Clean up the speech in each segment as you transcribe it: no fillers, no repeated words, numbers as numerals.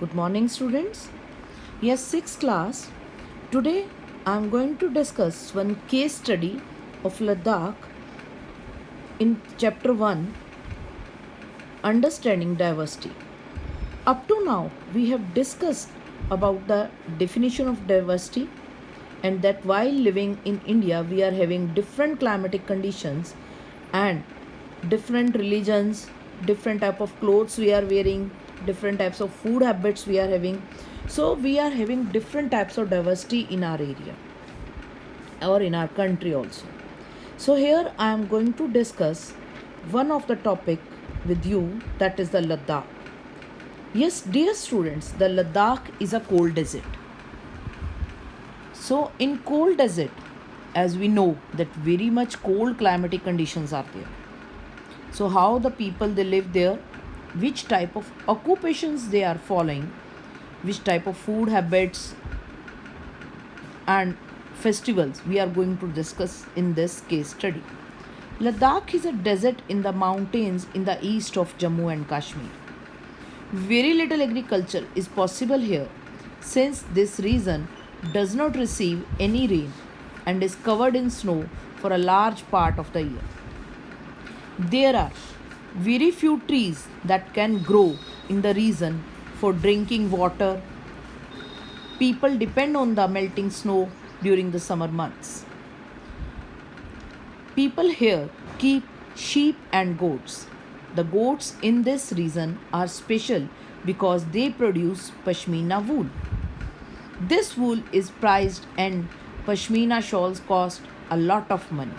Good morning, students. Yes, sixth class. Today I am going to discuss one case study of Ladakh in chapter 1, Understanding Diversity. Up to now, we have discussed about the definition of diversity and that while living in India, we are having different climatic conditions and different religions, different type of clothes we are wearing, different types of food habits we are having. So we are having different types of diversity in our area or in our country also. So here I am going to discuss one of the topic with you, that is the Ladakh. Yes, dear students, the Ladakh is a cold desert. So in cold desert, as we know that very much cold climatic conditions are there. So how the people they live there, which type of occupations they are following, which type of food habits and festivals we are going to discuss in this case study. Ladakh is a desert in the mountains in the east of Jammu and Kashmir. Very little agriculture is possible here since this region does not receive any rain and is covered in snow for a large part of the year. There are very few trees that can grow in the region for drinking water. People depend on the melting snow during the summer months. People here keep sheep and goats. The goats in this region are special because they produce pashmina wool. This wool is prized and pashmina shawls cost a lot of money.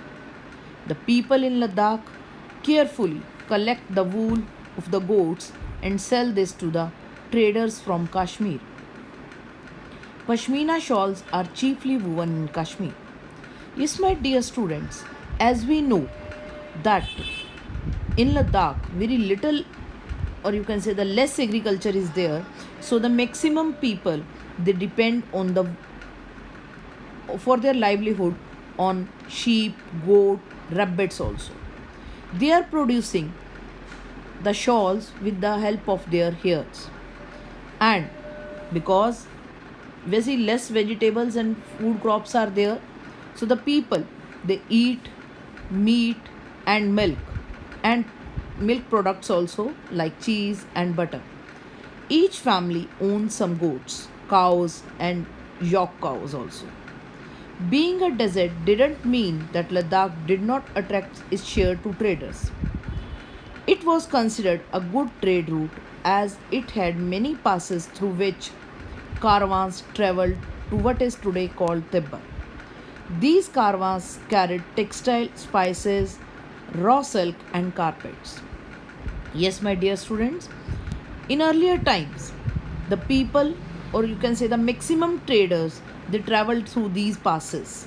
The people in Ladakh carefully collect the wool of the goats and sell this to the traders from Kashmir. Pashmina shawls are chiefly woven in Kashmir. Yes, my dear students, as we know that in Ladakh very little, or you can say the less agriculture is there, so the maximum people they depend on the for their livelihood on sheep, goat, rabbits also. They are producing the shawls with the help of their hairs, and because very less vegetables and food crops are there, so the people they eat meat and milk products also like cheese and butter. Each family owns some goats, cows and york cows also. Being a desert didn't mean that Ladakh did not attract its share to traders. It was considered a good trade route as it had many passes through which caravans traveled to what is today called Tibet. These caravans carried textile, spices, raw silk, and carpets. Yes, my dear students, in earlier times, the people, or you can say the maximum traders, they traveled through these passes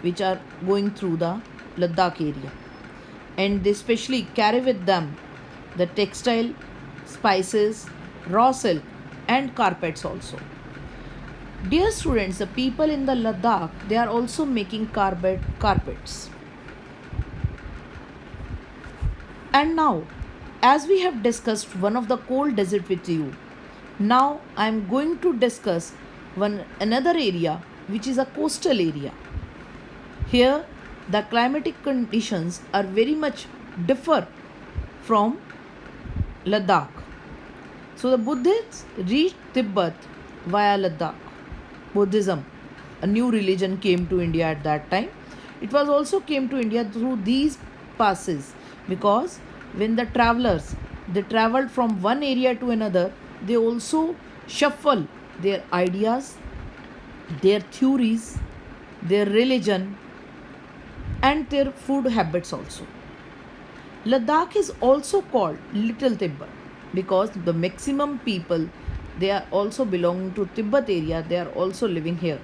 which are going through the Ladakh area, and they specially carry with them the textile, spices, raw silk, and carpets also. Dear students, the people in the Ladakh they are also making carpets. And now, as we have discussed one of the cold desert with you, now I am going to discuss one another area which is a coastal area. Here, the climatic conditions are very much differ from Ladakh. So the Buddhists reached Tibet via Ladakh. Buddhism, a new religion, came to India at that time. It was also came to India through these passes because when the travelers they traveled from one area to another, they also shuffle their ideas, their theories, their religion, and their food habits also. Ladakh is also called Little Tibet because the maximum people they are also belonging to Tibet area, they are also living here.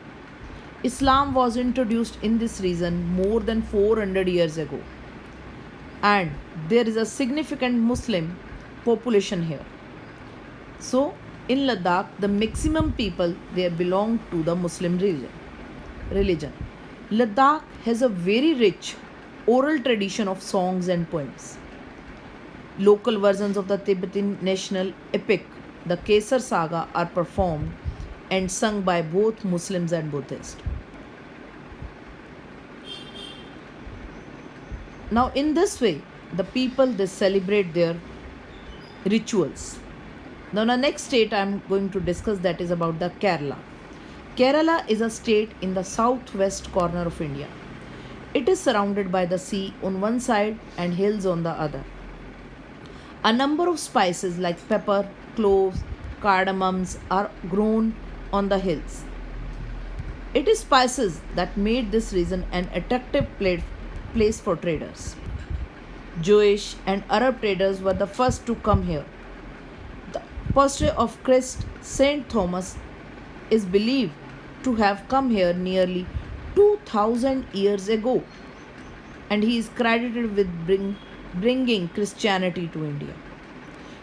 Islam was introduced in this region more than 400 years ago, and there is a significant Muslim population here. So in Ladakh the maximum people they belong to the Muslim religion. Ladakh has a very rich oral tradition of songs and poems. Local versions of the Tibetan national epic the Kesar saga are performed and sung by both Muslims and Buddhists. Now, in this way, the people they celebrate their rituals. Now, the next state I am going to discuss that is about the Kerala. Kerala is a state in the southwest corner of India. It is surrounded by the sea on one side and hills on the other. A number of spices like pepper, cloves, cardamoms are grown on the hills. It is spices that made this region an attractive place for traders. Jewish and Arab traders were the first to come here. The apostle of Christ, Saint Thomas, is believed to have come here nearly 2000 years ago, and he is credited with bringing Christianity to India.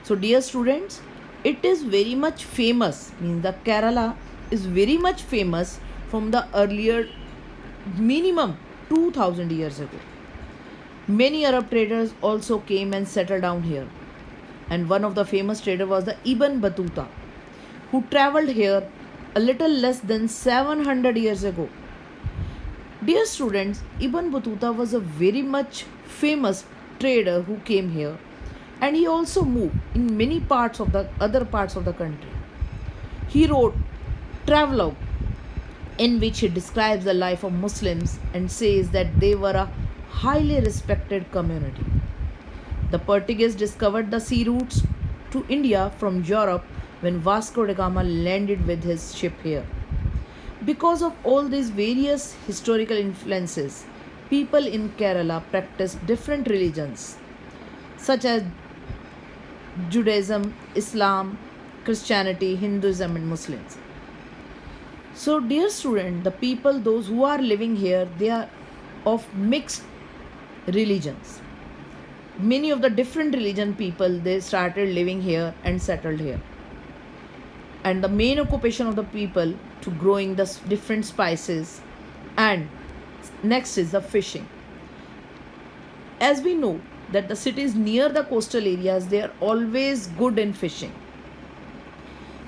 So, dear students, it is very much famous, means the Kerala is very much famous from the earlier minimum 2000 years ago. Many Arab traders also came and settled down here, and one of the famous traders was the Ibn Battuta, who traveled here a little less than 700 years ago. Dear students, Ibn Battuta was a very much famous trader who came here, and he also moved in many parts of the other parts of the country. He wrote travelogue in which he describes the life of Muslims and says that they were a highly respected community. The Portuguese discovered the sea routes to India from Europe when Vasco da Gama landed with his ship here. Because of all these various historical influences, people in Kerala practice different religions such as Judaism, Islam, Christianity, Hinduism, and Muslims. So, dear student, the people, those who are living here, they are of mixed religions. Many of the different religion people, they started living here and settled here. And the main occupation of the people to growing the different spices, and next is the fishing. As we know that the cities near the coastal areas, they are always good in fishing.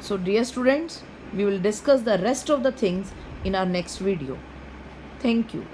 So dear students, we will discuss the rest of the things in our next video. Thank you.